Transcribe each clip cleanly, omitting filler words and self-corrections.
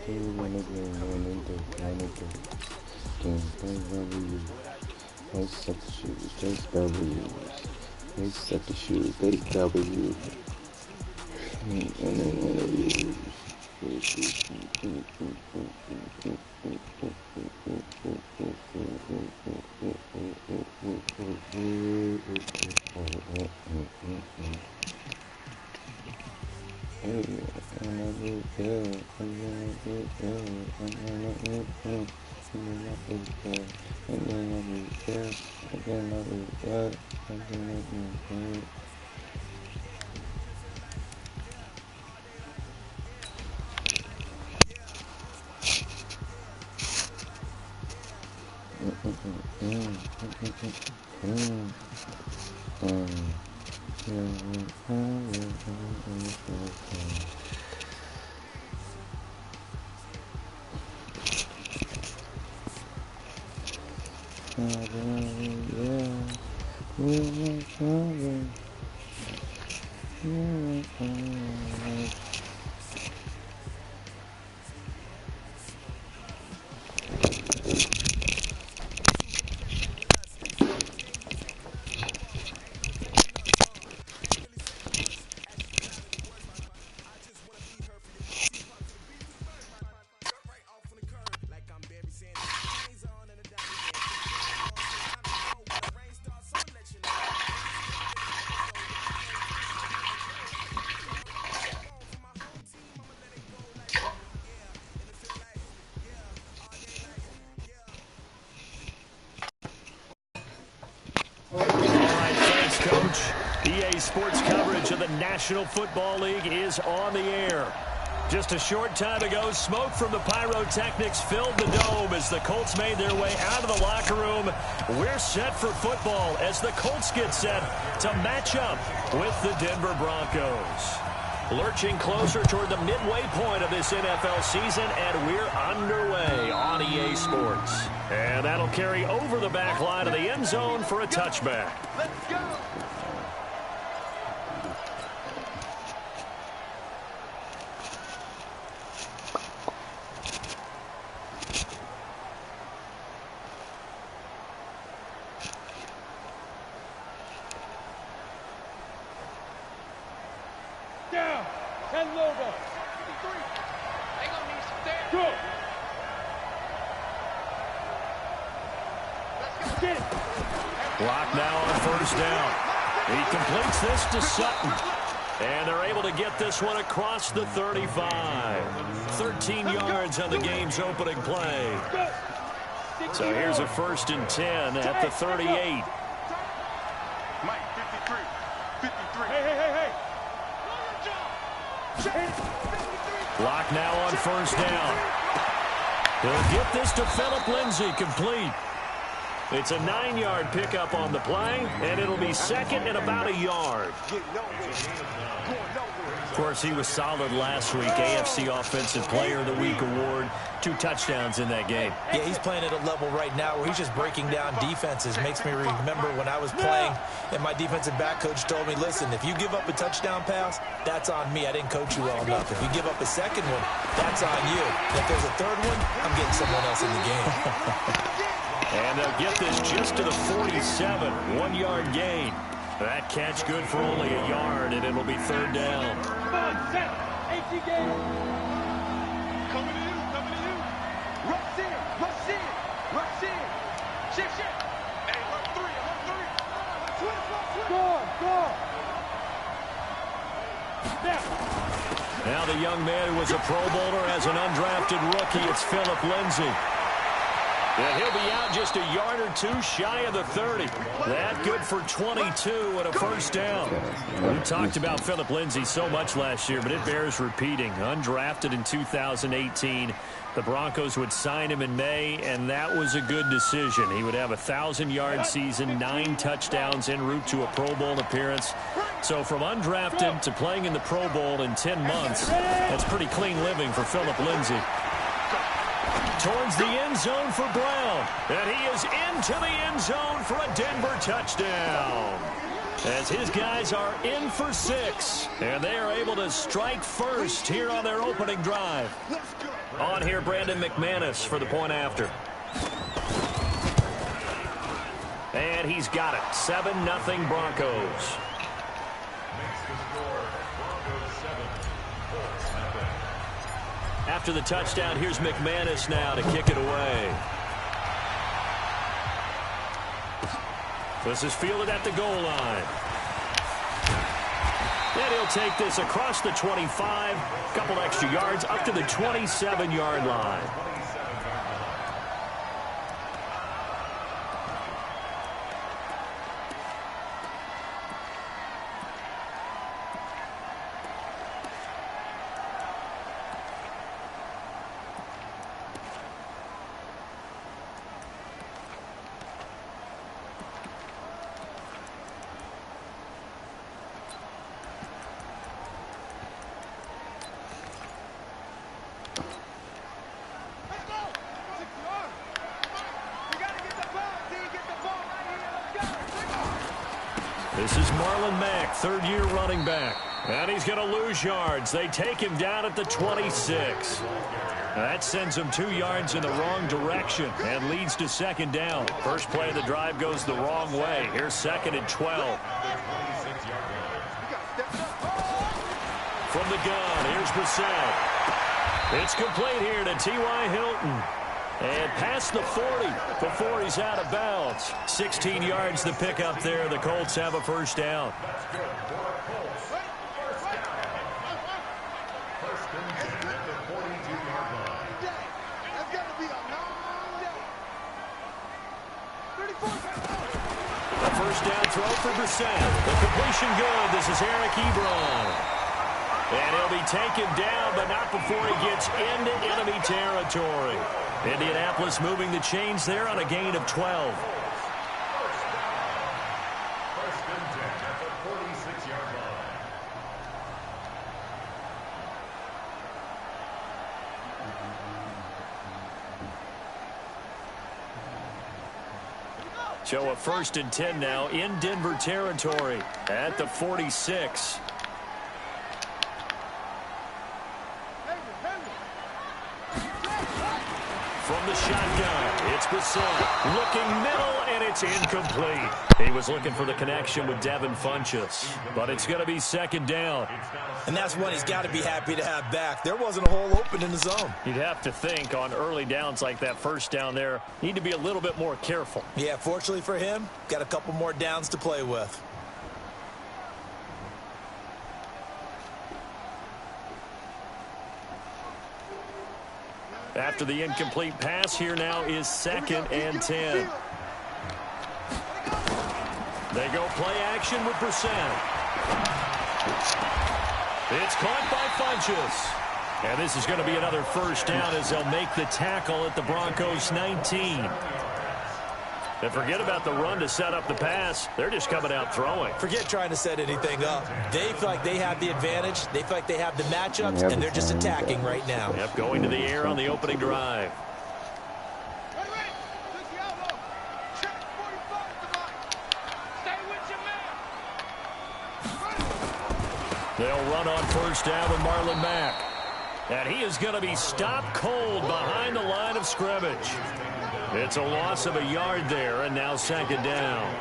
They suck the shoes, they W's. They suck the shoes, they W's. Sports coverage of the National Football League is on the air. Just a short time ago, smoke from the pyrotechnics filled the dome as the Colts made their way out of the locker room. We're set for football as the Colts get set to match up with the Denver Broncos. Lurching closer toward the midway point of this NFL season, and we're underway on EA Sports. And that'll carry over the back line of the end zone for a touchback. Let's go! Clock now on first down. He completes this to Sutton. And they're able to get this one across the 35. 13 yards on the game's opening play. So here's a 1st and 10 at the 38. Mike, 53. 53. Hey. Clock now on first down. He'll get this to Philip Lindsay, complete. It's a 9-yard pickup on the play, and it'll be second and about a yard. Of course, he was solid last week. AFC Offensive Player of the Week award. 2 touchdowns in that game. Yeah, he's playing at a level right now where he's just breaking down defenses. Makes me remember when I was playing, and my defensive back coach told me, listen, if you give up a touchdown pass, that's on me. I didn't coach you well enough. If you give up a second one, that's on you. If there's a third one, I'm getting someone else in the game. And they'll get this just to the 47. 1-yard gain. That catch good for only a yard, and it'll be third down. Coming to you. Rush in. Shift. Hey, run three. Go. Now the young man who was a Pro Bowler as an undrafted rookie, it's Philip Lindsay. And he'll be out just a yard or 2 shy of the 30. That good for 22 and a first down. We talked about Philip Lindsay so much last year, but it bears repeating. Undrafted in 2018. The Broncos would sign him in May, and that was a good decision. He would have a 1,000-yard season, 9 touchdowns en route to a Pro Bowl appearance. So from undrafted to playing in the Pro Bowl in 10 months, that's pretty clean living for Philip Lindsay. Towards the end zone for Brown. And he is into the end zone for a Denver touchdown. as his guys are in for 6. And they are able to strike first here on their opening drive. On here, Brandon McManus for the point after. And he's got it. 7-0 Broncos. After the touchdown, here's McManus now to kick it away. This is fielded at the goal line. And he'll take this across the 25, a couple extra yards, up to the 27-yard line. This is Marlon Mack, third-year running back. And he's going to lose yards. They take him down at the 26. That sends him 2 yards in the wrong direction and leads to second down. First play of the drive goes the wrong way. Here's 2nd and 12. From the gun, here's Brissett. It's complete here to T.Y. Hilton. And past the 40 before he's out of bounds. 16 yards to pick up there. The Colts have a first down. A first down throw for Brissett. The completion good. This is Eric Ebron. And he'll be taken down, but not before he gets into enemy territory. Indianapolis moving the chains there on a gain of 12. So a 1st and 10 now in Denver territory at the 46. From the shotgun, it's Brissett. Looking middle, and it's incomplete. He was looking for the connection with Devin Funchess, but it's going to be 2nd down. And that's one he's got to be happy to have back. There wasn't a hole open in the zone. You'd have to think on early downs like that first down there, need to be a little bit more careful. Yeah, fortunately for him, got a couple more downs to play with. After the incomplete pass, here now is 2nd and 10. They go play action with Brissett. It's caught by Funchess. And this is going to be another first down as they'll make the tackle at the Broncos 19. And forget about the run to set up the pass. They're just coming out throwing. Forget trying to set anything up. They feel like they have the advantage. They feel like they have the matchups, and they're just attacking right now. Yep, going to the air on the opening drive. They'll run on first down with Marlon Mack. And he is going to be stopped cold behind the line of scrimmage. It's a loss of a yard there, and now 2nd down.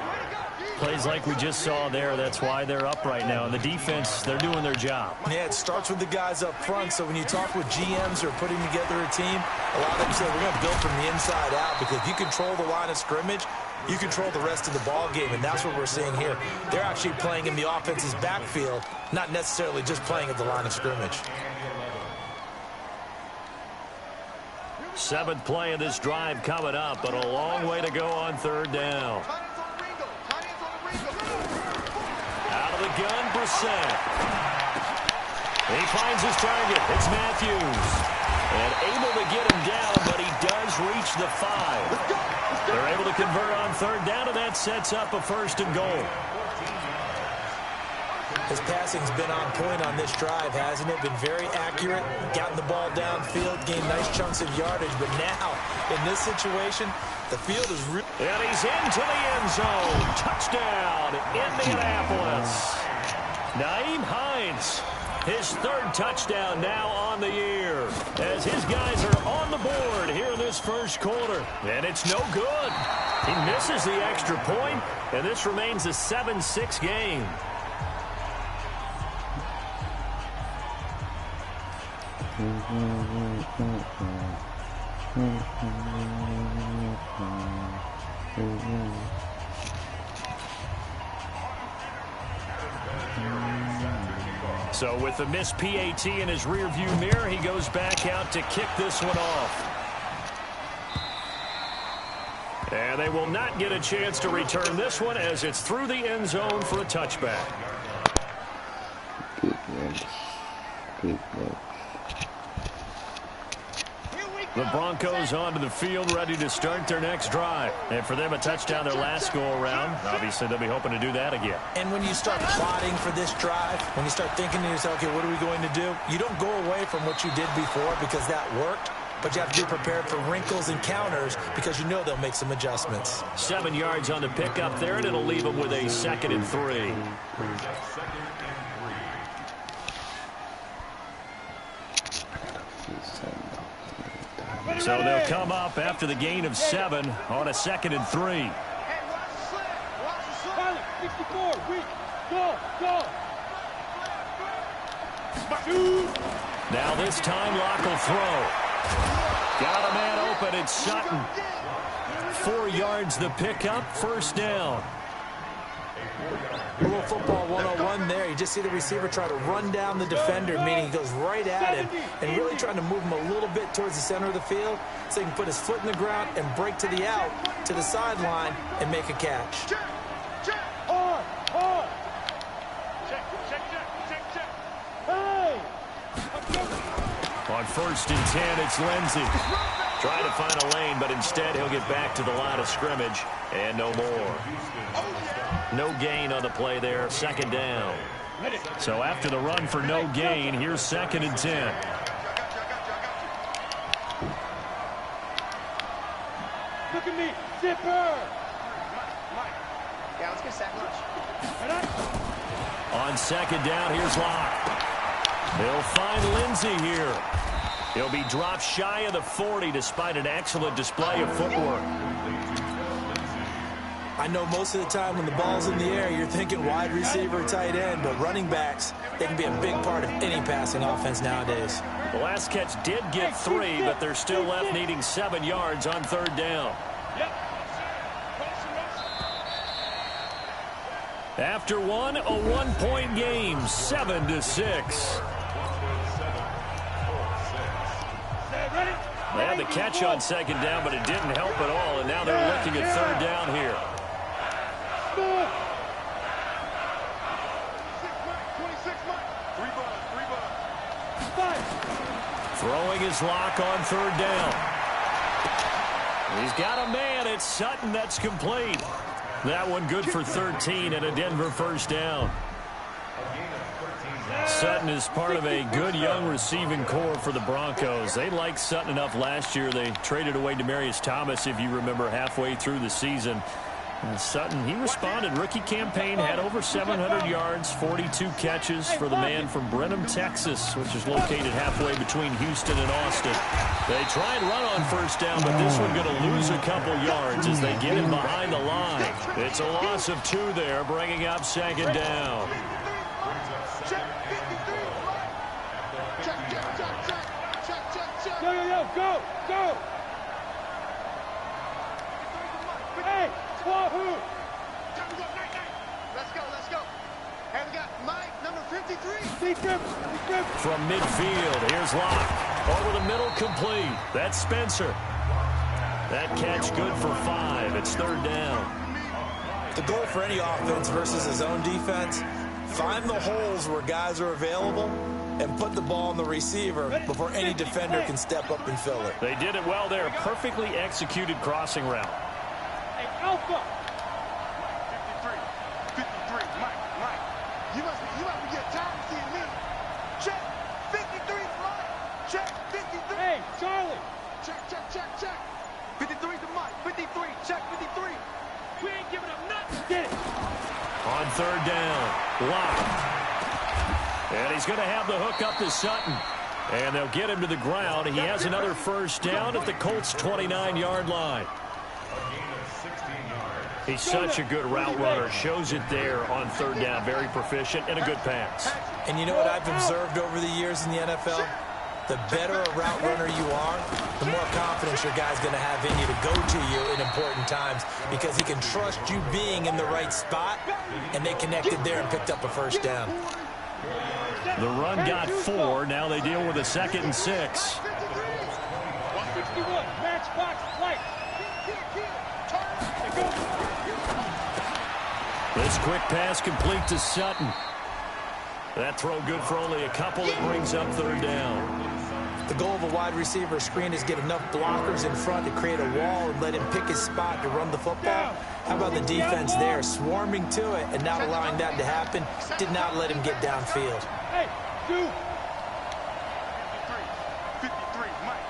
Plays like we just saw there, that's why they're up right now. And the defense, they're doing their job. Yeah, it starts with the guys up front. So when you talk with GMs who are putting together a team, a lot of them say we're going to build from the inside out, because if you control the line of scrimmage, you control the rest of the ball game, and that's what we're seeing here. They're actually playing in the offense's backfield, not necessarily just playing at the line of scrimmage. 7th play of this drive coming up, but a long way to go on 3rd down. Out of the gun, Brissett. He finds his target. It's Matthews. And able to get him down, but he does reach the 5. They're able to convert on 3rd down, and that sets up a 1st and goal. His passing's been on point on this drive, hasn't it? Been very accurate, gotten the ball downfield, gained nice chunks of yardage. But now, in this situation, the field is really... And he's into the end zone. Touchdown, Indianapolis. Nyheim Hines, his third touchdown now on the year, as his guys are on the board here in this first quarter. And it's no good. He misses the extra point, and this remains a 7-6 game. So with the missed PAT in his rearview mirror, he goes back out to kick this one off. And they will not get a chance to return this one as it's through the end zone for a touchback. Good. The Broncos onto the field, ready to start their next drive. And for them, a touchdown their last go-around. Obviously, they'll be hoping to do that again. And when you start plotting for this drive, when you start thinking to yourself, okay, what are we going to do? You don't go away from what you did before because that worked. But you have to be prepared for wrinkles and counters because you know they'll make some adjustments. 7 yards on the pickup there, and it'll leave them with a 2nd and 3. So they'll come up after the gain of 7 on a 2nd and 3. Hey, watch the slip. Watch the slip. 64, weak. Go. Now this time, Locke will throw. Got a man open, it's Sutton. 4 yards the pickup, first down. A little football 101 there. You just see the receiver try to run down the defender, meaning he goes right at him and really trying to move him a little bit towards the center of the field so he can put his foot in the ground and break to the out, to the sideline, and make a catch. Check. Hey! On 1st and 10, it's Lindsey. Trying to find a lane, but instead he'll get back to the line of scrimmage and no more. No gain on the play there, 2nd down. So after the run for no gain, here's 2nd and 10. Look at me, zipper! Yeah, let's get sack lunch. On 2nd down, here's Locke. They'll find Lindsey here. He'll be dropped shy of the 40 despite an excellent display of footwork. I know most of the time when the ball's in the air, you're thinking wide receiver, tight end, but running backs, they can be a big part of any passing offense nowadays. The last catch did get 3, but they're still left needing 7 yards on 3rd down. After one, a 1-point game, 7-6. They had the catch on 2nd down, but it didn't help at all, and now they're looking at 3rd down here. Throwing his Locke on 3rd down. He's got a man. It's Sutton. That's complete. That one good for 13 and a Denver first down. Sutton is part of a good young receiving core for the Broncos. They liked Sutton enough last year. They traded away Demaryius Thomas, if you remember, halfway through the season. And Sutton, he responded. Rookie campaign, had over 700 yards, 42 catches for the man from Brenham, Texas, which is located halfway between Houston and Austin. They try and run on 1st down, but this one going to lose a couple yards as they get him behind the line. It's a loss of 2 there, bringing up 2nd down. Go! Hey, Wahoo! Let's go. Hey, we got Mike, number 53. From midfield, here's Locke. Over the middle, complete. That's Spencer. That catch good for 5. It's 3rd down. The goal for any offense versus his own defense, find the holes where guys are available and put the ball on the receiver before any defender can step up and fill it. They did it well there. Perfectly executed crossing route. Hey, Alpha. 53, Mike. You must be getting tired of seeing me. Check. 53, right. Check. 53. Hey, Charlie. Check. 53 to Mike. 53. Check 53. We ain't giving up nothing. Get it. On third down, Locke. And he's going to have the hook up to Sutton. And they'll get him to the ground. He has another first down at the Colts' 29-yard line. He's such a good route runner. Shows it there on third down. Very proficient and a good pass. And you know what I've observed over the years in the NFL? The better a route runner you are, the more confidence your guy's going to have in you to go to you in important times because he can trust you being in the right spot, and they connected there and picked up a first down. The run got 4. Now they deal with a 2nd and 6. 161. Matchbox light. This quick pass complete to Sutton. That throw good for only a couple. It brings up third down. The goal of a wide receiver screen is get enough blockers in front to create a wall and let him pick his spot to run the football. How about the defense there, swarming to it and not allowing that to happen? Did not let him get downfield. Hey, dude. 53, Mike.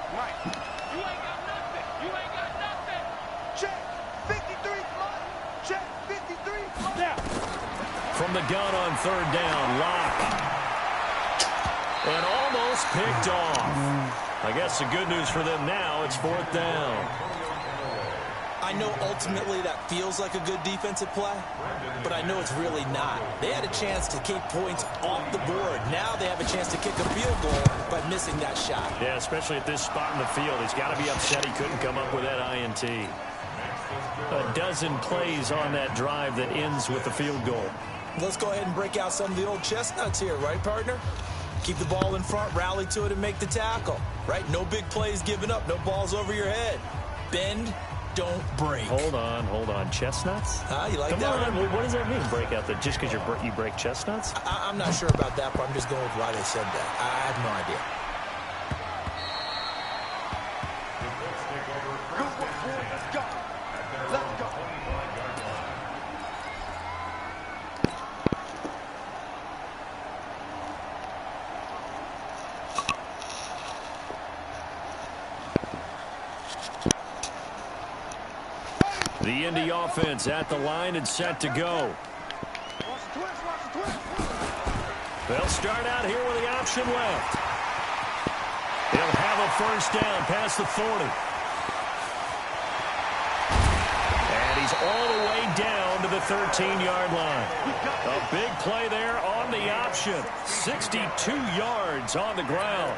You ain't got nothing. You ain't got nothing. Check 53, Mike. Check 53, Mike. Now. From the gun on third down, Locke. And almost picked off. I guess the good news for them now, it's 4th down. I know ultimately that feels like a good defensive play, but I know it's really not. They had a chance to keep points off the board. Now they have a chance to kick a field goal by missing that shot. Yeah, especially at this spot in the field. He's got to be upset he couldn't come up with that INT. A dozen plays on that drive that ends with the field goal. Let's go ahead and break out some of the old chestnuts here, right, partner? Keep the ball in front, rally to it, and make the tackle, right? No big plays given up, no balls over your head. Bend, don't break. Hold on. Chestnuts? You like Come that on, one? what does that mean, break out? Just because you break chestnuts? I'm not sure about that, but I'm just going with why they said that. I have no idea. Let's go. Let's go. The Indy offense at the line and set to go. They'll start out here with the option left. He'll have a first down past the 40. And he's all the way down to the 13-yard line. A big play there on the option. 62 yards on the ground.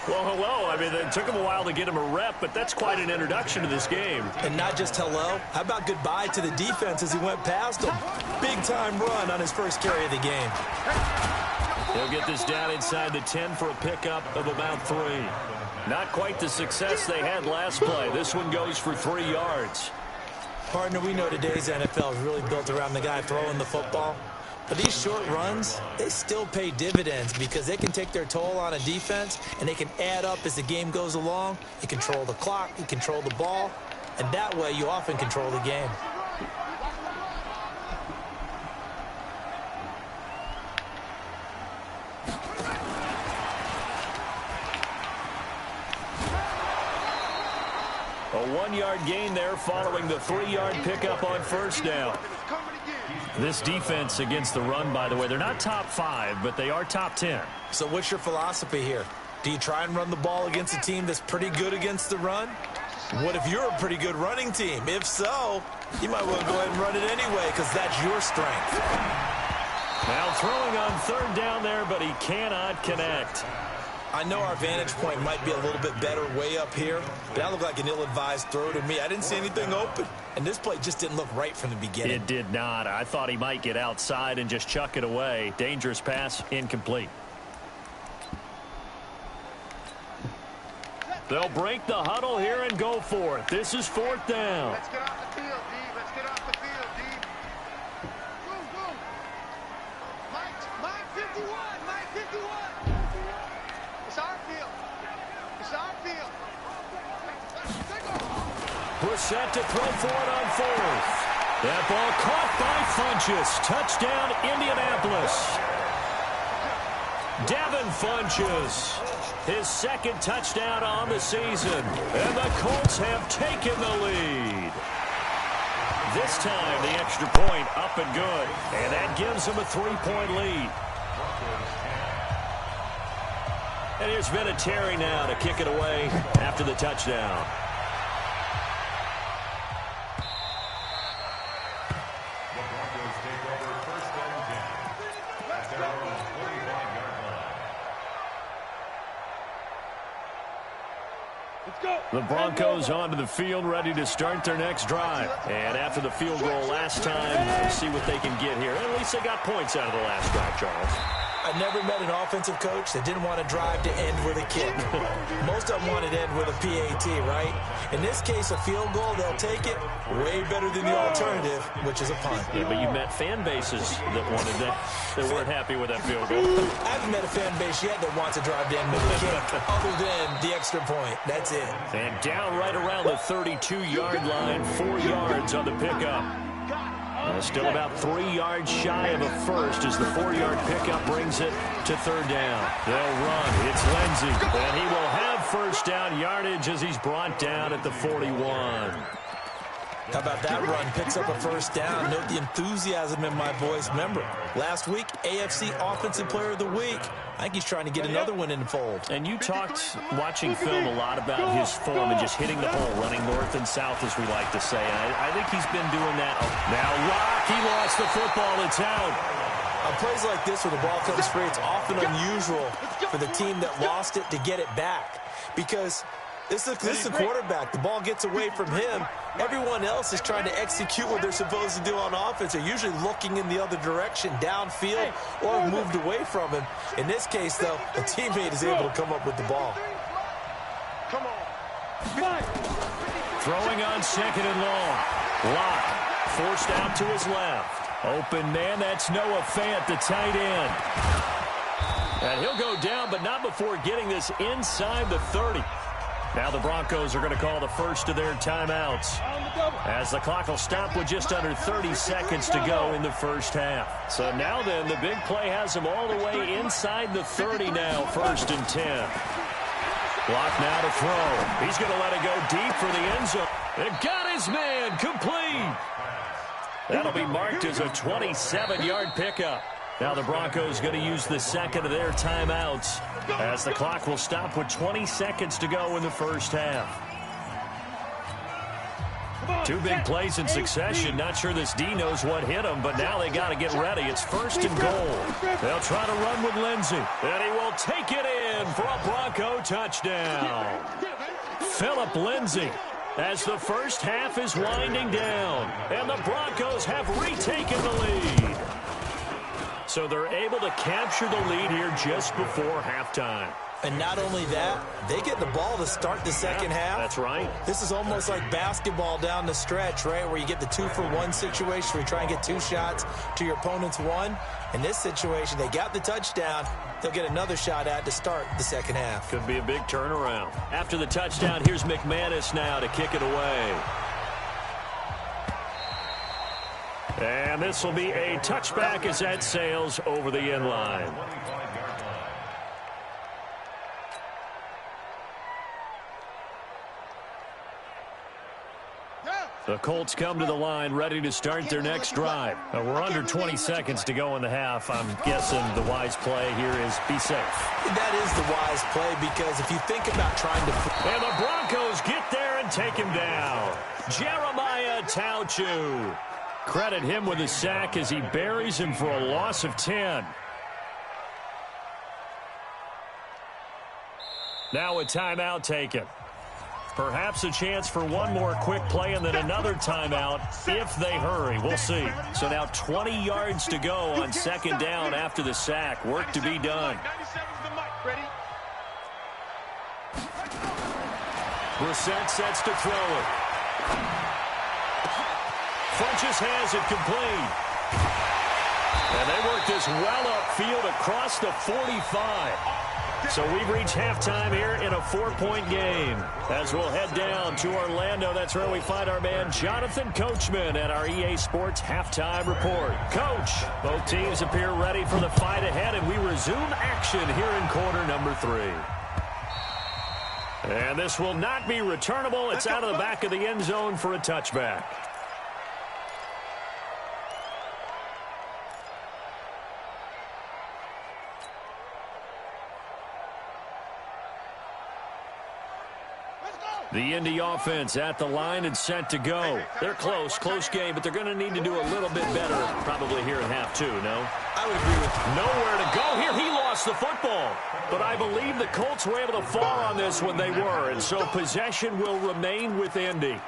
Well, hello. I mean, it took him a while to get him a rep, but that's quite an introduction to this game. And not just hello. How about goodbye to the defense as he went past him? Big-time run on his first carry of the game. He'll get this down inside the 10 for a pickup of about 3. Not quite the success they had last play. This one goes for 3 yards. Partner, we know today's NFL is really built around the guy throwing the football. But these short runs, they still pay dividends because they can take their toll on a defense and they can add up as the game goes along. You control the clock, you control the ball, and that way you often control the game. A 1-yard gain there following the 3-yard pickup on first down. This defense against the run, by the way, they're not top 5, but they are top 10. So what's your philosophy here? Do you try and run the ball against a team that's pretty good against the run? What if you're a pretty good running team? If so, you might want to go ahead and run it anyway because that's your strength. Now throwing on third down there, but he cannot connect. I know our vantage point might be a little bit better way up here, but that looked like an ill-advised throw to me. I didn't see anything open, and this play just didn't look right from the beginning. It did not. I thought he might get outside and just chuck it away. Dangerous pass, incomplete. They'll break the huddle here and go for it. This is 4th down. Let's get off the field, D. Let's get off the field, D. Go. Mike 51. Mike 51. It's our field. It's our field. Brissett to throw for it on 4th. That ball caught by Funchess. Touchdown, Indianapolis. Devin Funchess. His second touchdown on the season. And the Colts have taken the lead. This time, the extra point up and good. And that gives them a 3-point lead. And here's Vinatieri now to kick it away after the touchdown. The Broncos onto the field, ready to start their next drive. And after the field goal last time, we'll see what they can get here. At least they got points out of the last drive, Charles. I never met an offensive coach that didn't want to drive to end with a kick. Most of them wanted to end with a PAT, right? In this case, a field goal, they'll take it way better than the alternative, which is a punt. Yeah, but you met fan bases that wanted that, that weren't happy with that field goal. I haven't met a fan base yet that wants to drive to end with a kick other than the extra point. That's it. And down right around the 32-yard line, 4 yards on the pickup. Still about 3 yards shy of a first as the 4-yard pickup brings it to third down. They'll run. It's Lindsey. And he will have first down yardage as he's brought down at the 41. How about that run? Picks up a first down. Note the enthusiasm in my voice. Remember, last week, AFC Offensive Player of the Week. I think he's trying to get another one in the fold. And you talked, watching film, a lot about his form and just hitting the hole, running north and south, as we like to say. And I think he's been doing that. Now, Rock, he lost the football. It's out. On plays like this where the ball comes free, it's often unusual for the team that lost it to get it back. Because this is the quarterback. The ball gets away from him. Everyone else is trying to execute what they're supposed to do on offense. They're usually looking in the other direction, downfield, or moved away from him. In this case, though, a teammate is able to come up with the ball. Come on. Throwing on second and long. Lock forced out to his left. Open man, that's Noah Fant, the tight end. And he'll go down, but not before getting this inside the 30. Now the Broncos are going to call the first of their timeouts as the clock will stop with just under 30 seconds to go in the first half. So now then, the big play has him all the way inside the 30 now, 1st and 10. Block now to throw. He's going to let it go deep for the end zone. And got his man complete. That'll be marked as a 27-yard pickup. Now the Broncos going to use the second of their timeouts as the clock will stop with 20 seconds to go in the first half. 2 big plays in succession. Not sure this D knows what hit him, but now they got to get ready. It's 1st and goal. They'll try to run with Lindsey, and he will take it in for a Bronco touchdown. Philip Lindsey, as the first half is winding down, and the Broncos have retaken the lead. So they're able to capture the lead here just before halftime. And not only that, they get the ball to start the second half. That's right. This is almost like basketball down the stretch, right, where you get the 2-for-1 situation where you try and get 2 shots to your opponent's 1. In this situation, they got the touchdown. They'll get another shot at to start the second half. Could be a big turnaround. After the touchdown, here's McManus now to kick it away. And this will be a touchback as that sails over the end line. The Colts come to the line ready to start their next drive. We're under 20 seconds to go in the half. I'm guessing the wise play here is be safe. That is the wise play because if you think about trying to... And the Broncos get there and take him down. Jeremiah Tauchu. Credit him with a sack as he buries him for a loss of 10. Now a timeout taken. Perhaps a chance for one more quick play and then another timeout if they hurry. We'll see. So now 20 yards to go on second down after the sack. Work to be done. Brissett sets to throw it. Funches has it complete. And they work this well upfield across the 45. So we've reached halftime here in a 4-point game. As we'll head down to Orlando, that's where we find our man Jonathan Coachman at our EA Sports Halftime Report. Coach, both teams appear ready for the fight ahead, and we resume action here in quarter number 3. And this will not be returnable. It's out of the back of the end zone for a touchback. The Indy offense at the line and set to go. They're close game, but they're going to need to do a little bit better probably here at half two, no? I would agree with you. Nowhere to go here. He lost the football. But I believe the Colts were able to fall on this when they were, and so possession will remain with Indy.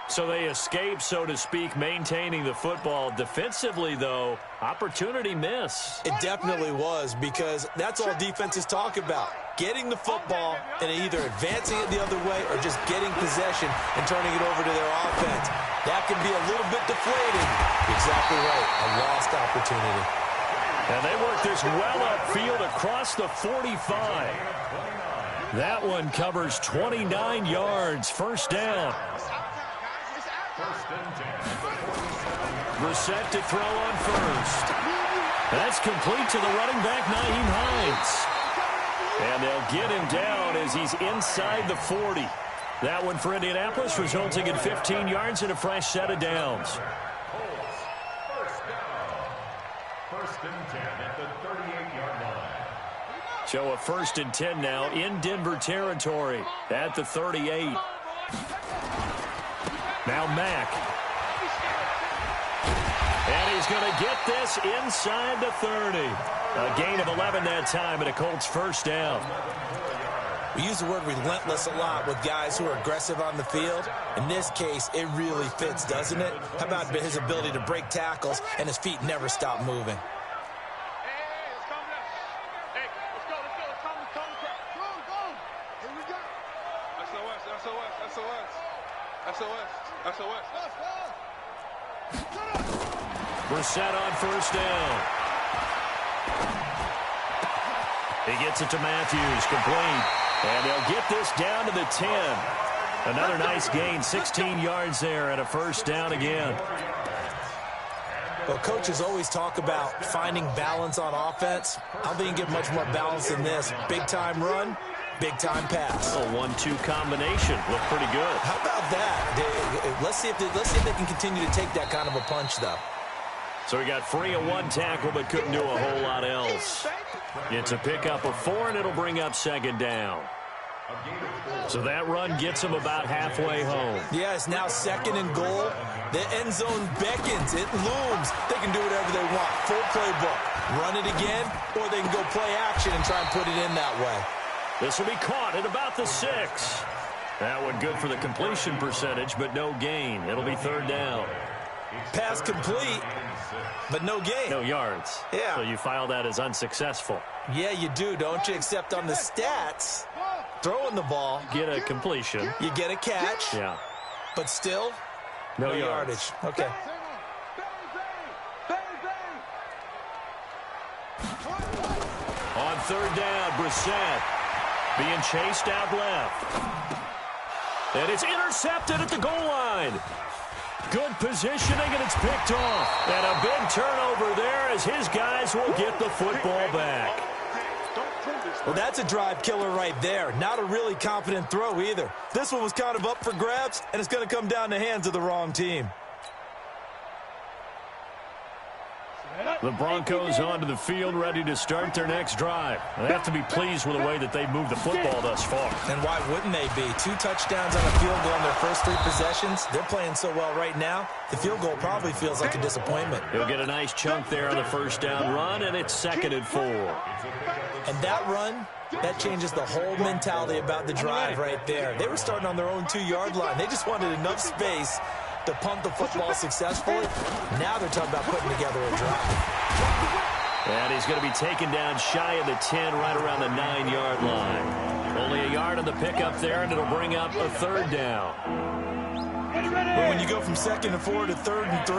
So they escape, so to speak, maintaining the football. Defensively, though, opportunity miss. It definitely was, because that's all defenses talk about. Getting the football and either advancing it the other way or just getting possession and turning it over to their offense. That can be a little bit deflating. Exactly right. A lost opportunity. And they work this well upfield across the 45. That one covers 29 yards. First down. Brissett to throw on first. That's complete to the running back, Nyheim Hines. And they'll get him down as he's inside the 40. That one for Indianapolis, resulting in 15 yards and a fresh set of downs. First and 10 at the 38-yard line. So a 1st and 10 now in Denver territory at the 38. Now Mack. And he's going to get this inside the 30. A gain of 11 that time and a Colts first down. We use the word relentless a lot with guys who are aggressive on the field. In this case, it really fits, doesn't it? How about his ability to break tackles and his feet never stop moving? Brissett on first down. He gets it to Matthews, complete. And they'll get this down to the 10. Another nice gain, 16 yards there and a first down again. Well, coaches always talk about finding balance on offense. I don't think you can get much more balance than this. Big-time run, big-time pass. A 1-2 combination. Looked pretty good. How about that? Let's see if they can continue to take that kind of a punch, though. So he got free of one tackle but couldn't do a whole lot else. It's a pickup of 4, and it'll bring up second down. So that run gets him about halfway home. Yeah, it's now 2nd and goal. The end zone beckons. It looms. They can do whatever they want. Full playbook. Run it again, or they can go play action and try and put it in that way. This will be caught at about the 6. That one good for the completion percentage, but no gain. It'll be third down. Pass complete, but no gain. No yards. Yeah. So you file that as unsuccessful. Yeah, you do, don't you? Except on the stats, throwing the ball. Get a completion. You get a catch. Yeah. But still, no yardage. Okay. On third down, Brissett being chased out left. And it's intercepted at the goal line. Good positioning, and it's picked off. And a big turnover there as his guys will get the football back. Well, that's a drive killer right there. Not a really confident throw either. This one was kind of up for grabs, and it's going to come down the hands of the wrong team. The Broncos onto the field, ready to start their next drive. They have to be pleased with the way that they've moved the football thus far. And why wouldn't they be? 2 touchdowns on a field goal in their first 3 possessions. They're playing so well right now, the field goal probably feels like a disappointment. He'll get a nice chunk there on the first down run, and it's 2nd and 4. And that run, that changes the whole mentality about the drive right there. They were starting on their own 2-yard line. They just wanted enough space to pump the football successfully. Now they're talking about putting together a drive. And he's going to be taken down shy of the 10, right around the 9-yard line. Only a yard on the pickup there, and it'll bring up a third down. But when you go from 2nd and 4 to 3rd and 3,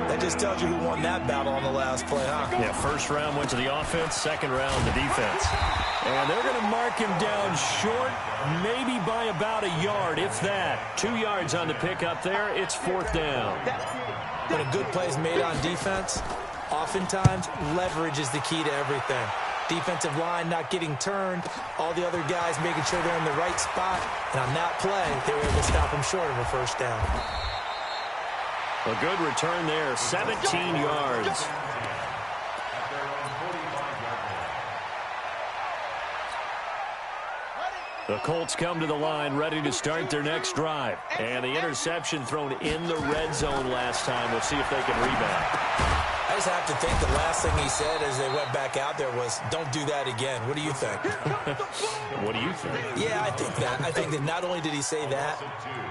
that just tells you who won that battle on the last play, huh? Yeah, first round went to the offense, second round the defense. And they're going to mark him down short, maybe by about a yard, if that. 2 yards on the pickup there. It's 4th down. When a good play is made on defense, oftentimes leverage is the key to everything. Defensive line not getting turned. All the other guys making sure they're in the right spot. And on that play, they were able to stop him short of a first down. A good return there, 17 yards. The Colts come to the line ready to start their next drive. And the interception thrown in the red zone last time. We'll see if they can rebound. I just have to think the last thing he said as they went back out there was, don't do that again. What do you think? What do you think? Yeah, I think that. I think that not only did he say that,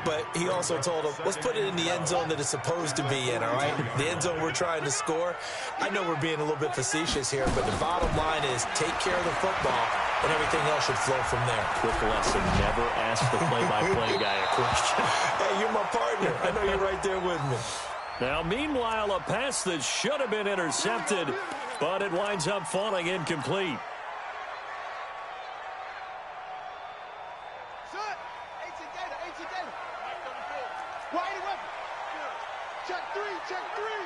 but he also told him, let's put it in the end zone that it's supposed to be in, all right? The end zone we're trying to score. I know we're being a little bit facetious here, but the bottom line is take care of the football, and everything else should flow from there. Quick lesson, never ask the play-by-play guy a question. Hey, you're my partner. I know you're right there with me. Now, meanwhile, a pass that should have been intercepted, but it winds up falling incomplete. Check three.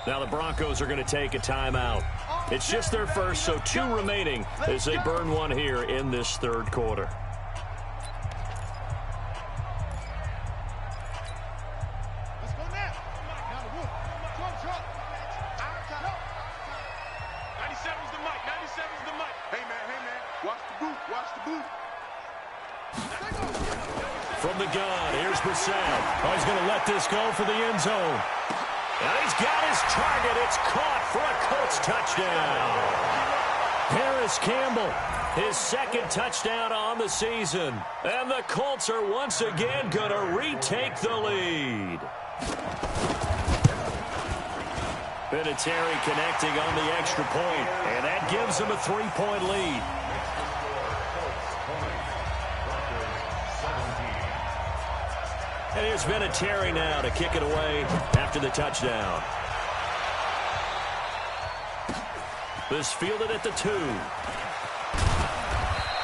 Now the Broncos are going to take a timeout. It's just their first, so 2 remaining as they burn one here in this third quarter. Let's go now. 97's the mic. 97's the mic. Hey, man. Watch the boot. From the gun, here's Brissett. Oh, he's going to let this go for the end zone. And he's got his target. It's caught for a Colts touchdown. Harris Campbell, his second touchdown on the season. And the Colts are once again going to retake the lead. Vinatieri connecting on the extra point, and that gives him a 3-point lead. And here's Vinatieri now to kick it away after the touchdown. This fielded at the 2.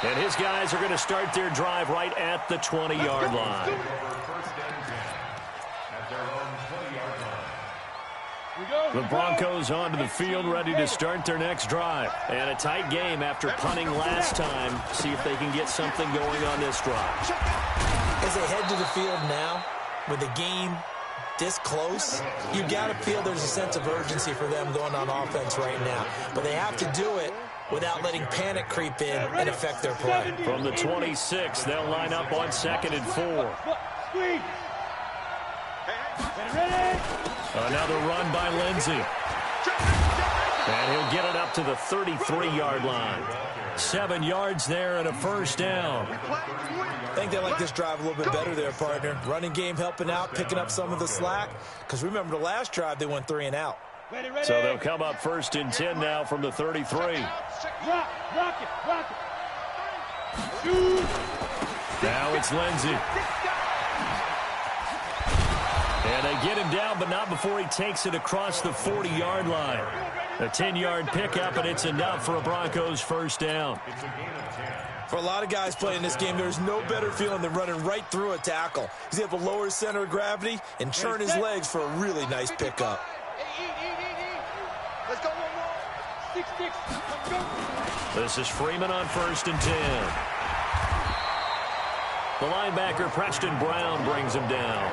And his guys are going to start their drive right at the 20-yard line. The Broncos onto the field ready to start their next drive. And a tight game after punting last time. See if they can get something going on this drive. As they head to the field now, with the game this close, you got to feel there's a sense of urgency for them going on offense right now. But they have to do it without letting panic creep in and affect their play. From the 26, they'll line up on 2nd and 4. Another run by Lindsey. And he'll get it up to the 33-yard line. 7 yards there and a first down. I think they like this drive a little bit better there, partner. Running game helping out, picking up some of the slack. Because remember the last drive, they went 3 and out. So they'll come up 1st and 10 now from the 33. Rock it. Now it's Lindsey. And they get him down, but not before he takes it across the 40-yard line. A 10-yard pickup, and it's enough for a Broncos first down. For a lot of guys playing this game, there's no better feeling than running right through a tackle. He's able to lower his center of gravity and churn his legs for a really nice pickup. Let's go one more. 6. Let's go. This is Freeman on 1st and 10. The linebacker, Preston Brown, brings him down.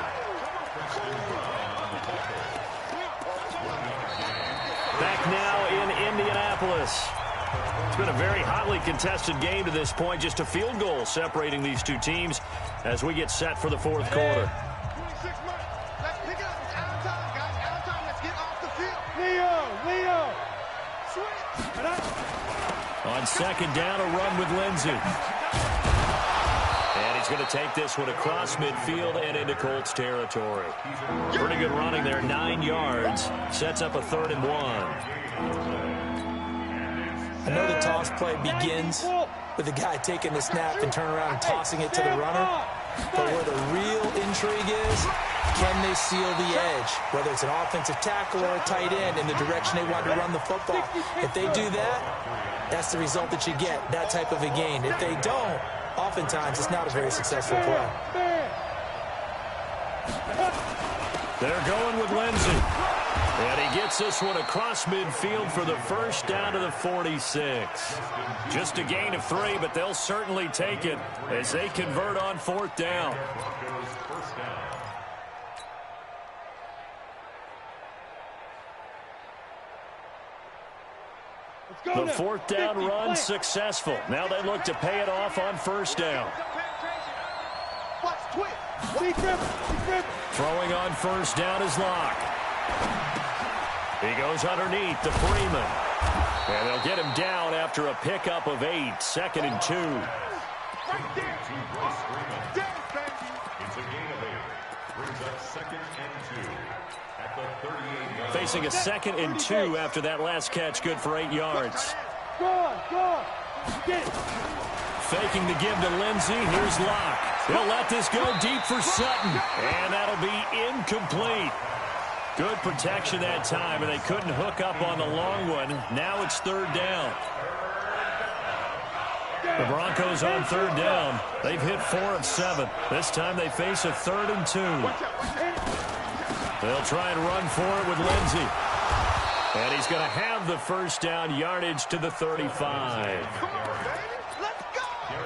Back now in Indianapolis. It's been a very hotly contested game to this point. Just a field goal separating these two teams as we get set for the fourth quarter. 26 minutes. Let's pick it up. It's out of time, guys. Out of time. Let's get off the field. Leo. Switch. On 2nd down, a run with Lindsey. And he's going to take this one across midfield and into Colts territory. Pretty good running there, 9 yards. Sets up a 3rd and 1. I know the toss play begins with the guy taking the snap and turn around and tossing it to the runner. But where the real intrigue is, can they seal the edge? Whether it's an offensive tackle or a tight end in the direction they want to run the football. If they do that, that's the result that you get, that type of a gain. If they don't, oftentimes it's not a very successful play. They're going with Lindsey. And he gets this one across midfield for the first down to the 46. Just a gain of 3, but they'll certainly take it as they convert on 4th down. The 4th down run successful. Now they look to pay it off on 1st down. Throwing on 1st down is Locke. He goes underneath to Freeman. And they'll get him down after a pickup of 8. 2nd and 2. It's a gain of 8. Brings up 2nd and 2 at the 38-yard line. Facing a 2nd and 2 after that last catch, good for 8 yards. Faking the give to Lindsey. Here's Locke. He'll let this go deep for Sutton. And that'll be incomplete. Good protection that time, and they couldn't hook up on the long one. Now it's 3rd down. The Broncos on 3rd down. They've hit 4 of 7. This time they face a 3rd and 2. They'll try and run for it with Lindsey. And he's going to have the 1st down yardage to the 35.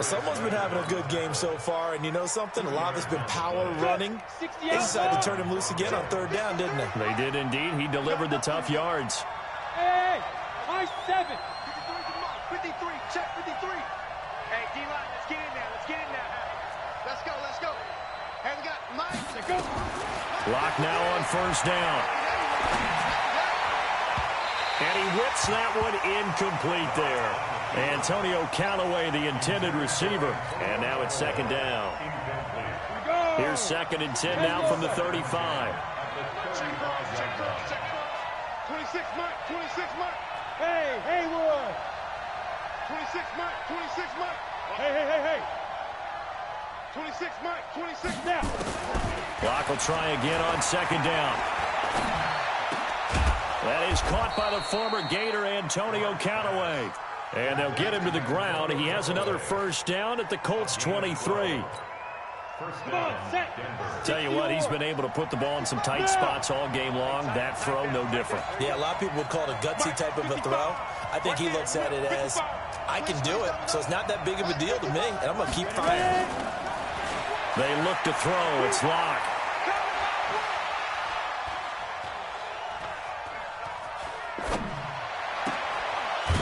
Someone's been having a good game so far, and you know something? A lot of it's been power running. They decided to turn him loose again on 3rd down, didn't they? They did indeed. He delivered the tough yards. Hey, my 7. 53, check 53. Hey, D-line, let's get in there. Let's get in there. Let's go, let's go. Hey, we got Mike. Let's go. Locke now on 1st down. And he whips that one incomplete there. Antonio Callaway, the intended receiver. And now it's 2nd down. Here's 2nd and 10 now from the 35. Check 26 Mike, 26 Mike. Hey, Haywood. 26 Mike, 26 Mike. Hey. 26 Mike, 26 now. Locke will try again on 2nd down. That is caught by the former Gator Antonio Callaway. And they'll get him to the ground. He has another 1st down at the Colts 23. Tell you what, he's been able to put the ball in some tight spots all game long. That throw, no different. Yeah, a lot of people would call it a gutsy type of a throw. I think he looks at it as, I can do it, so it's not that big of a deal to me, and I'm going to keep firing. They look to throw. It's Locke.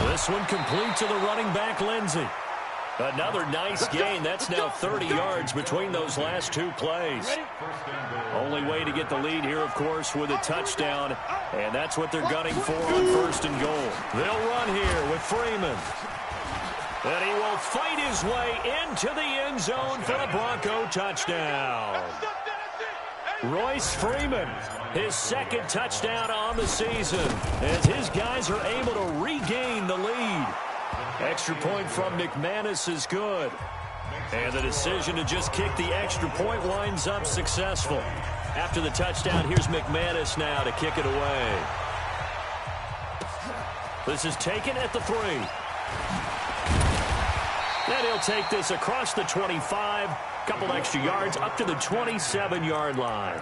This one complete to the running back, Lindsey. Another nice gain. That's now 30 yards between those last 2 plays. Only way to get the lead here, of course, with a touchdown. And that's what they're gunning for on 1st and goal. They'll run here with Freeman. And he will fight his way into the end zone for a Bronco touchdown. Royce Freeman, his 2nd touchdown on the season, as his guys are able to regain the lead. Extra point from McManus is good. And the decision to just kick the extra point winds up successful. After the touchdown, here's McManus now to kick it away. This is taken at the 3. Then he'll take this across the 25. Couple extra yards up to the 27-yard line.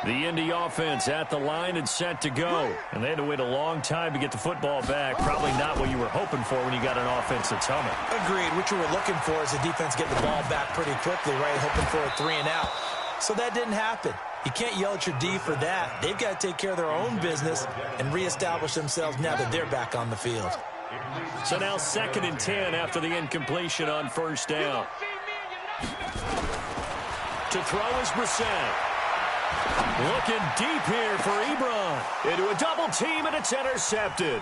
The Indy offense at the line and set to go. And they had to wait a long time to get the football back. Probably not what you were hoping for when you got an offense that's humming. Agreed. What you were looking for is the defense get the ball back pretty quickly, right? Hoping for a 3 and out. So that didn't happen. You can't yell at your D for that. They've got to take care of their own business and reestablish themselves now that they're back on the field. So now 2nd and 10 after the incompletion on 1st down. To throw is Brissett. Looking deep here for Ebron. Into a double team, and it's intercepted.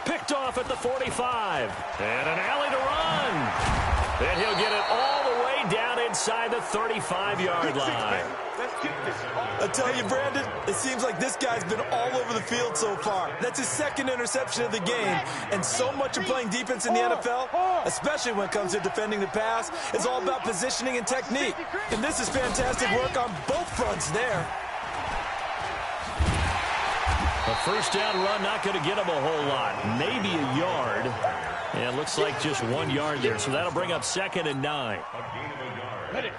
Picked off at the 45. And an alley to run. And he'll get it all the way down inside the 35-yard line. I tell you, Brandon, it seems like this guy's been all over the field so far. That's his 2nd interception of the game. And so much of playing defense in the NFL, especially when it comes to defending the pass, is all about positioning and technique. And this is fantastic work on both fronts there. A 1st down run not going to get him a whole lot. Maybe a yard. And it looks like just 1 yard there, so that'll bring up 2nd and 9.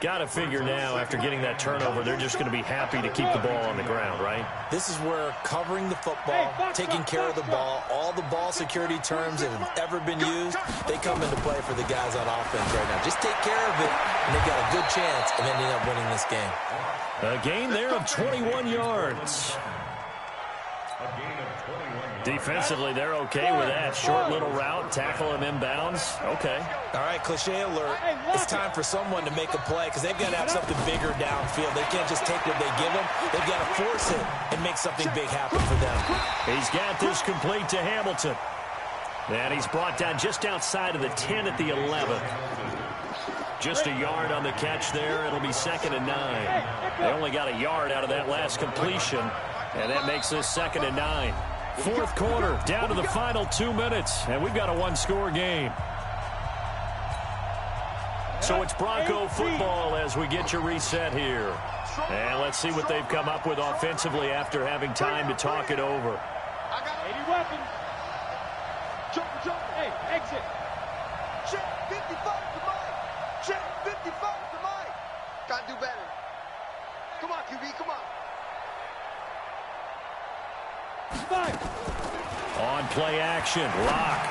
Got to figure now, after getting that turnover, they're just going to be happy to keep the ball on the ground, right? This is where covering the football, taking care of the ball, all the ball security terms that have ever been used, they come into play for the guys on offense right now. Just take care of it, and they've got a good chance of ending up winning this game. A gain there of 21 yards. Defensively, they're okay with that. Short little route, tackle him inbounds. Okay. All right, cliche alert. It's time for someone to make a play because they've got to have something bigger downfield. They can't just take what they give them. They've got to force it and make something big happen for them. He's got this complete to Hamilton. And he's brought down just outside of the 10 at the 11. Just a yard on the catch there. It'll be 2nd and 9. They only got a yard out of that last completion, and that makes this 2nd and 9. Fourth quarter, down to the final 2 minutes, and we've got a one-score game. So it's Bronco football as we get your reset here. And let's see what they've come up with offensively after having time to talk it over. I got 80 weapons. Jump, hey, exit. Check 55 to Mike. Check 55 to Mike. Gotta do better. Come on, QB, come on. On play action, lock.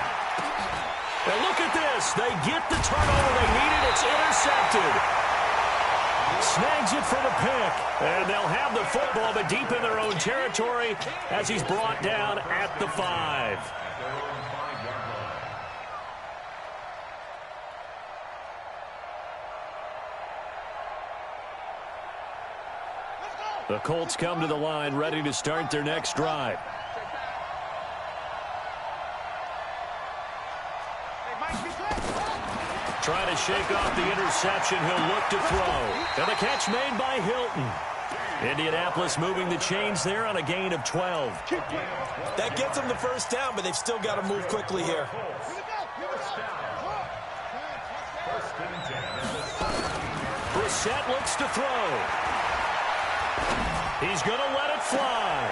And look at this. They get the turnover they needed. It's intercepted. Snags it for the pick. And they'll have the football, but deep in their own territory as he's brought down at the 5. The Colts come to the line, ready to start their next drive. Trying to shake off the interception. He'll look to throw. And the catch made by Hilton. Indianapolis moving the chains there on a gain of 12. That gets them the first down, but they've still got to move quickly here. Brissett looks to throw. He's going to let it fly.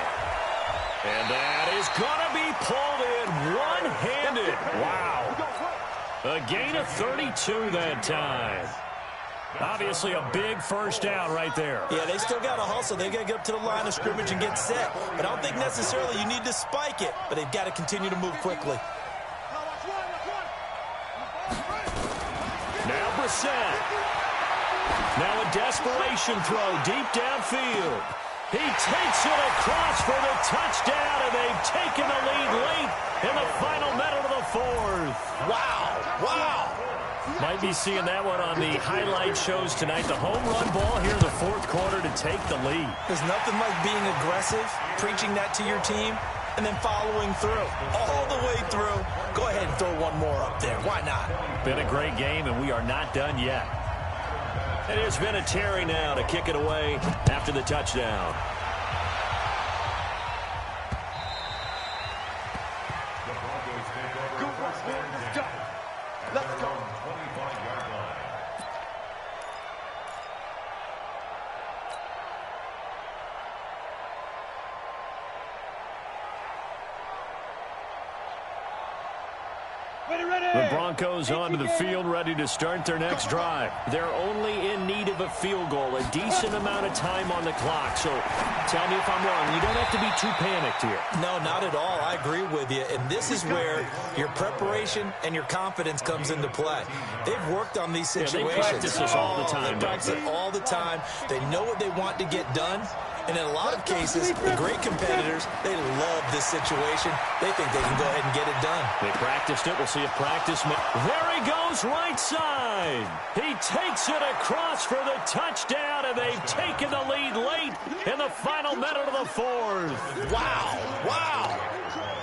And that is going to be pulled in one-handed. Wow. A gain of 32 that time. Obviously a big first down right there. Yeah, they still got to hustle. They got to get up to the line of scrimmage and get set. But I don't think necessarily you need to spike it, but they've got to continue to move quickly. Now Brissett. Now a desperation throw deep downfield. He takes it across for the touchdown, and they've taken the lead late in the final minute of the 4th. Wow. Wow. Might be seeing that one on the highlight shows tonight. The home run ball here in the 4th quarter to take the lead. There's nothing like being aggressive, preaching that to your team, and then following through. All the way through. Go ahead and throw one more up there. Why not? Been a great game, and we are not done yet. It has been a Terry now to kick it away after the touchdown. Let's go. The Broncos onto the field, ready to start their next drive. They're only in need of a field goal, a decent amount of time on the clock. So tell me if I'm wrong. You don't have to be too panicked here. No, not at all. I agree with you. And this is where your preparation and your confidence comes into play. They've worked on these situations. They practice this all the time. They practice it all the time. They know what they want to get done. And in a lot of cases, the great competitors, they love this situation. They think they can go ahead and get it done. They practiced it. We'll see if practice. There he goes, right side. He takes it across for the touchdown, and they've taken the lead late in the final minute of the 4th. Wow. Wow.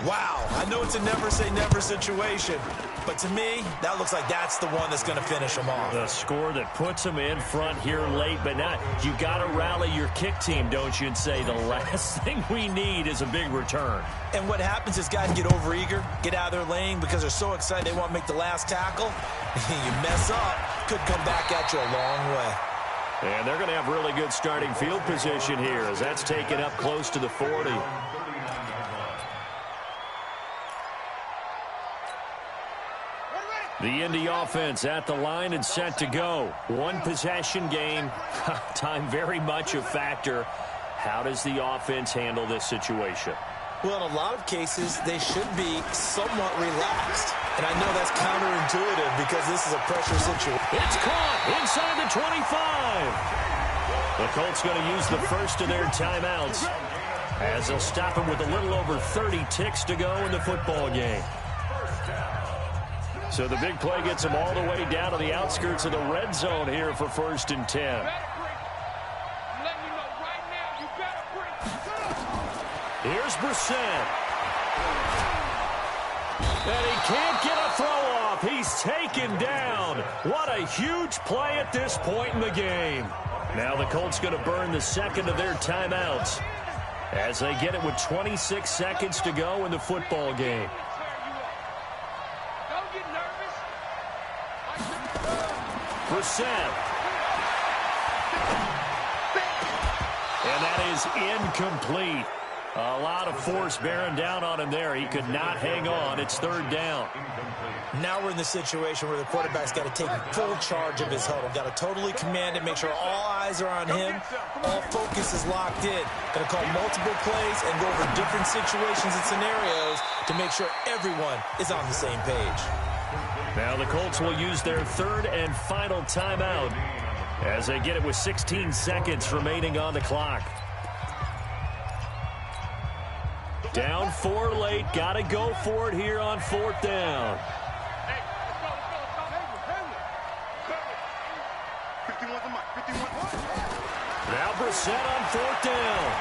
Wow. I know it's a never-say-never situation, but to me, that looks like that's the one that's going to finish them off. The score that puts them in front here late, but not. You got to rally your kick team, don't you, and say the last thing we need is a big return. And what happens is guys get overeager, get out of their lane because they're so excited they want to make the last tackle. You mess up, could come back at you a long way. And they're going to have really good starting field position here as that's taken up close to the 40. The Indy offense at the line and set to go. One possession game. Time very much a factor. How does the offense handle this situation? Well, in a lot of cases, they should be somewhat relaxed. And I know that's counterintuitive because this is a pressure situation. It's caught inside the 25. The Colts going to use the first of their timeouts as they'll stop him with a little over 30 ticks to go in the football game. So the big play gets him all the way down to the outskirts of the red zone here for 1st and 10. Here's Brissett. And he can't get a throw off. He's taken down. What a huge play at this point in the game. Now the Colts going to burn the second of their timeouts as they get it with 26 seconds to go in the football game. Brissett. And that is incomplete. A lot of force bearing down on him there. He could not hang on. It's 3rd down. Now we're in the situation where the quarterback's got to take full charge of his huddle. Got to totally command it, make sure all eyes are on him. All focus is locked in. Got to call multiple plays and go over different situations and scenarios to make sure everyone is on the same page. Now the Colts will use their 3rd and final timeout as they get it with 16 seconds remaining on the clock. Down 4 late. Got to go for it here on 4th down. Now Brissett on 4th down.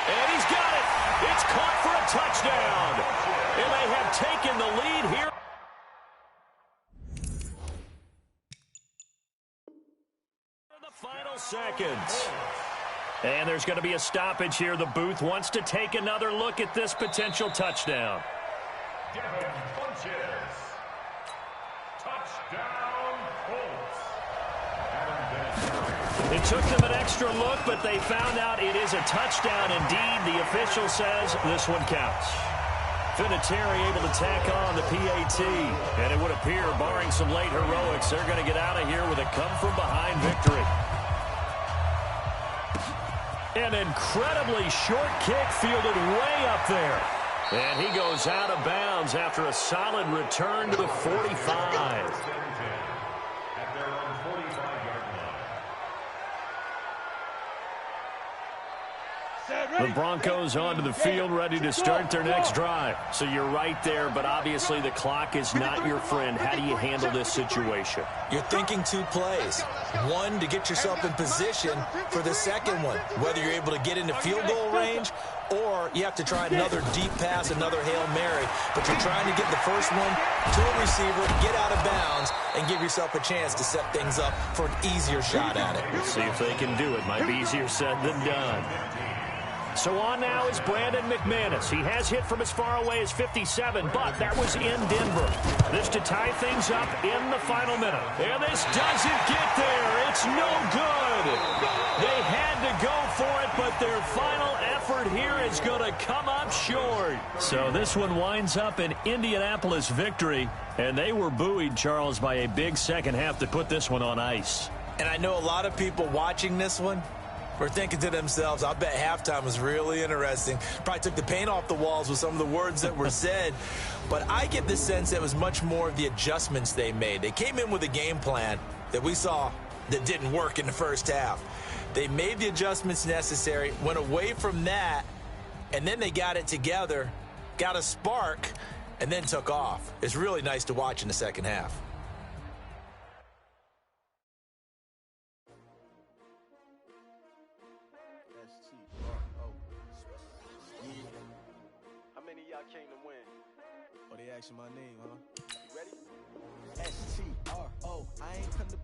And he's got it. It's caught for a touchdown. And they have taken the lead here. In the final seconds. And there's going to be a stoppage here. The booth wants to take another look at this potential touchdown. Touchdown, Colts. It took them an extra look, but they found out it is a touchdown indeed. The official says this one counts. Vinatieri able to tack on the PAT. And it would appear, barring some late heroics, they're going to get out of here with a come-from-behind victory. An incredibly short kick fielded way up there. And he goes out of bounds after a solid return to the 45. The Broncos onto the field, ready to start their next drive. So you're right there, but obviously the clock is not your friend. How do you handle this situation? You're thinking 2 plays. One, to get yourself in position for the second one, whether you're able to get into field goal range or you have to try another deep pass, another Hail Mary. But you're trying to get the first one to a receiver, get out of bounds, and give yourself a chance to set things up for an easier shot at it. Let's see if they can do it. Might be easier said than done. So on now is Brandon McManus. He has hit from as far away as 57, but that was in Denver. This to tie things up in the final minute. And this doesn't get there. It's no good. They had to go for it, but their final effort here is going to come up short. So this one winds up an Indianapolis victory, and they were buoyed, Charles, by a big second half to put this one on ice. And I know a lot of people watching this one were thinking to themselves, I bet halftime was really interesting. Probably took the paint off the walls with some of the words that were said. But I get the sense that it was much more of the adjustments they made. They came in with a game plan that we saw that didn't work in the first half. They made the adjustments necessary, went away from that, and then they got it together, got a spark, and then took off. It's really nice to watch in the second half. How many of y'all came to win? Oh, they asking my name, huh? You ready? S-T-R-O, I ain't come to